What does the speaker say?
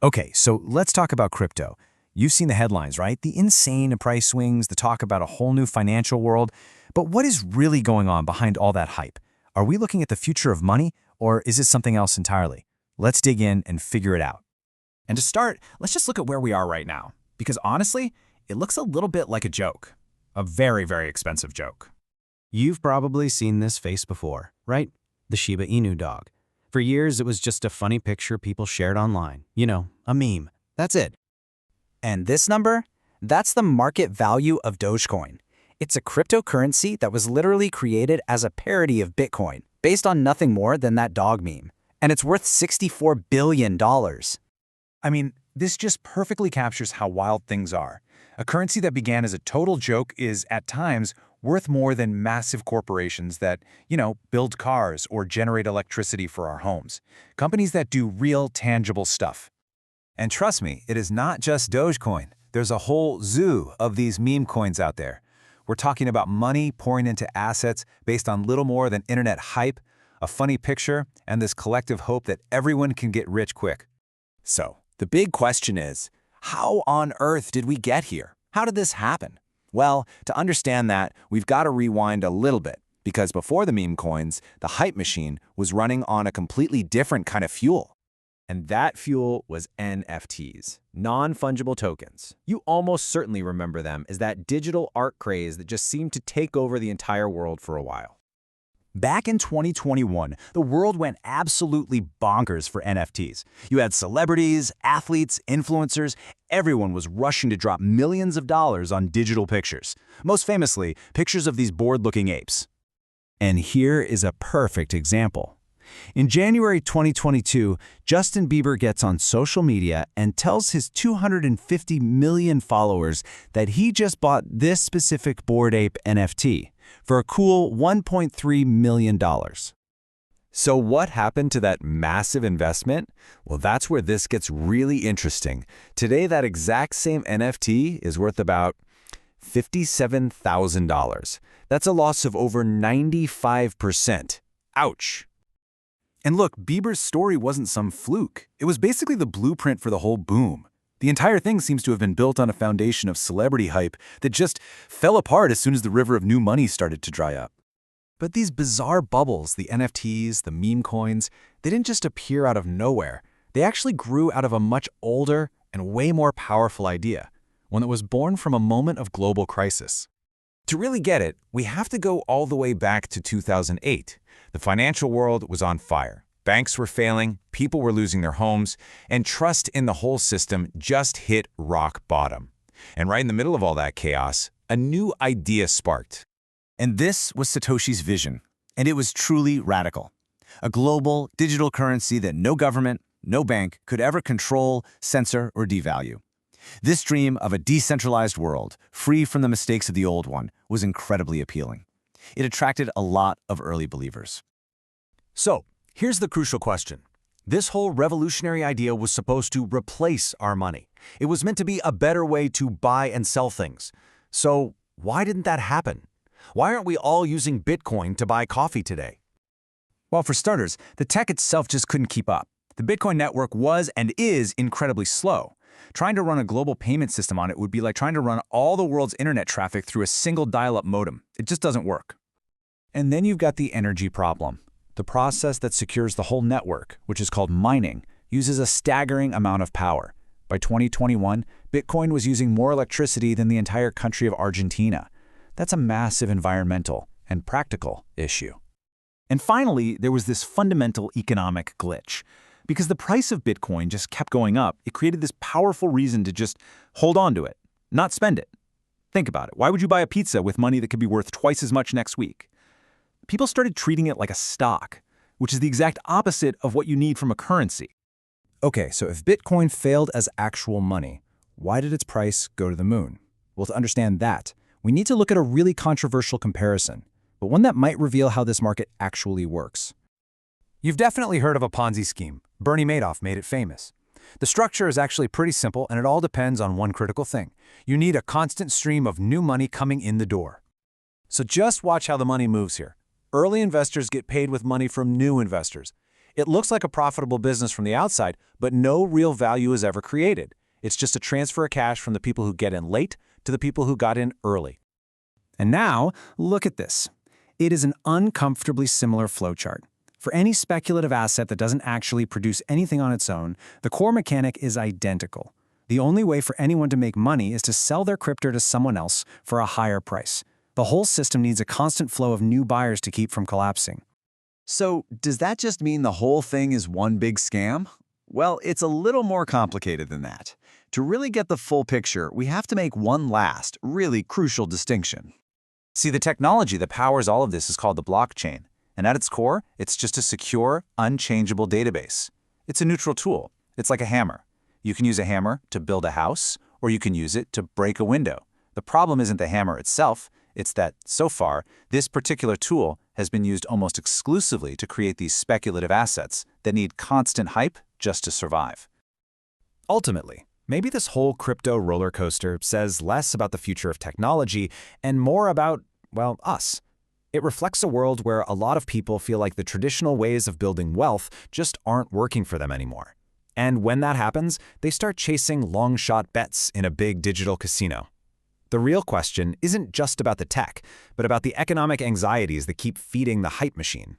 Okay, so let's talk about crypto. You've seen the headlines, right? The insane price swings, the talk about a whole new financial world. But what is really going on behind all that hype? Are we looking at the future of money, or is it something else entirely? Let's dig in and figure it out. And to start, let's just look at where we are right now. Because honestly, it looks a little bit like a joke. A very, very expensive joke. You've probably seen this face before, right? The Shiba Inu dog. For years, it was just a funny picture people shared online. You know, a meme. That's it. And this number? That's the market value of Dogecoin. It's a cryptocurrency that was literally created as a parody of Bitcoin, based on nothing more than that dog meme. And it's worth $64 billion. I mean, this just perfectly captures how wild things are. A currency that began as a total joke is, at times, worth more than massive corporations that, build cars or generate electricity for our homes. Companies that do real, tangible stuff. And trust me, it is not just Dogecoin. There's a whole zoo of these meme coins out there. We're talking about money pouring into assets based on little more than internet hype, a funny picture, and this collective hope that everyone can get rich quick. So, the big question is, how on earth did we get here? How did this happen? Well, to understand that, we've got to rewind a little bit, because before the meme coins, the hype machine was running on a completely different kind of fuel. And that fuel was NFTs, non-fungible tokens. You almost certainly remember them as that digital art craze that just seemed to take over the entire world for a while. Back in 2021, the world went absolutely bonkers for NFTs. You had celebrities, athletes, influencers. Everyone was rushing to drop millions of dollars on digital pictures. Most famously, pictures of these bored-looking apes. And here is a perfect example. In January 2022, Justin Bieber gets on social media and tells his 250 million followers that he just bought this specific Bored Ape NFT for a cool $1.3 million. So what happened to that massive investment? Well, that's where this gets really interesting. Today, that exact same NFT is worth about $57,000. That's a loss of over 95%. Ouch. And look, Bieber's story wasn't some fluke. It was basically the blueprint for the whole boom. The entire thing seems to have been built on a foundation of celebrity hype that just fell apart as soon as the river of new money started to dry up. But these bizarre bubbles, the NFTs, the meme coins, they didn't just appear out of nowhere. They actually grew out of a much older and way more powerful idea, one that was born from a moment of global crisis. To really get it, we have to go all the way back to 2008. The financial world was on fire. Banks were failing, people were losing their homes, and trust in the whole system just hit rock bottom. And right in the middle of all that chaos, a new idea sparked. And this was Satoshi's vision, and it was truly radical. A global, digital currency that no government, no bank could ever control, censor, or devalue. This dream of a decentralized world, free from the mistakes of the old one, was incredibly appealing. It attracted a lot of early believers. So, here's the crucial question. This whole revolutionary idea was supposed to replace our money. It was meant to be a better way to buy and sell things. So, why didn't that happen? Why aren't we all using Bitcoin to buy coffee today? Well, for starters, the tech itself just couldn't keep up. The Bitcoin network was and is incredibly slow. Trying to run a global payment system on it would be like trying to run all the world's internet traffic through a single dial-up modem. It just doesn't work. And then you've got the energy problem. The process that secures the whole network, which is called mining, uses a staggering amount of power. By 2021, Bitcoin was using more electricity than the entire country of Argentina. That's a massive environmental and practical issue. And finally, there was this fundamental economic glitch. Because the price of Bitcoin just kept going up, it created this powerful reason to just hold on to it, not spend it. Think about it. Why would you buy a pizza with money that could be worth twice as much next week? People started treating it like a stock, which is the exact opposite of what you need from a currency. Okay, so if Bitcoin failed as actual money, why did its price go to the moon? Well, to understand that, we need to look at a really controversial comparison, but one that might reveal how this market actually works. You've definitely heard of a Ponzi scheme. Bernie Madoff made it famous. The structure is actually pretty simple, and it all depends on one critical thing. You need a constant stream of new money coming in the door. So just watch how the money moves here. Early investors get paid with money from new investors. It looks like a profitable business from the outside, but no real value is ever created. It's just a transfer of cash from the people who get in late to the people who got in early. And now, look at this. It is an uncomfortably similar flowchart. For any speculative asset that doesn't actually produce anything on its own, the core mechanic is identical. The only way for anyone to make money is to sell their crypto to someone else for a higher price. The whole system needs a constant flow of new buyers to keep from collapsing. So, does that just mean the whole thing is one big scam? Well, it's a little more complicated than that. To really get the full picture, we have to make one last, really crucial distinction. See, the technology that powers all of this is called the blockchain, and at its core, it's just a secure, unchangeable database. It's a neutral tool. It's like a hammer. You can use a hammer to build a house, or you can use it to break a window. The problem isn't the hammer itself, it's that, so far, this particular tool has been used almost exclusively to create these speculative assets that need constant hype just to survive. Ultimately, maybe this whole crypto roller coaster says less about the future of technology and more about, well, us. It reflects a world where a lot of people feel like the traditional ways of building wealth just aren't working for them anymore. And when that happens, they start chasing long-shot bets in a big digital casino. The real question isn't just about the tech, but about the economic anxieties that keep feeding the hype machine.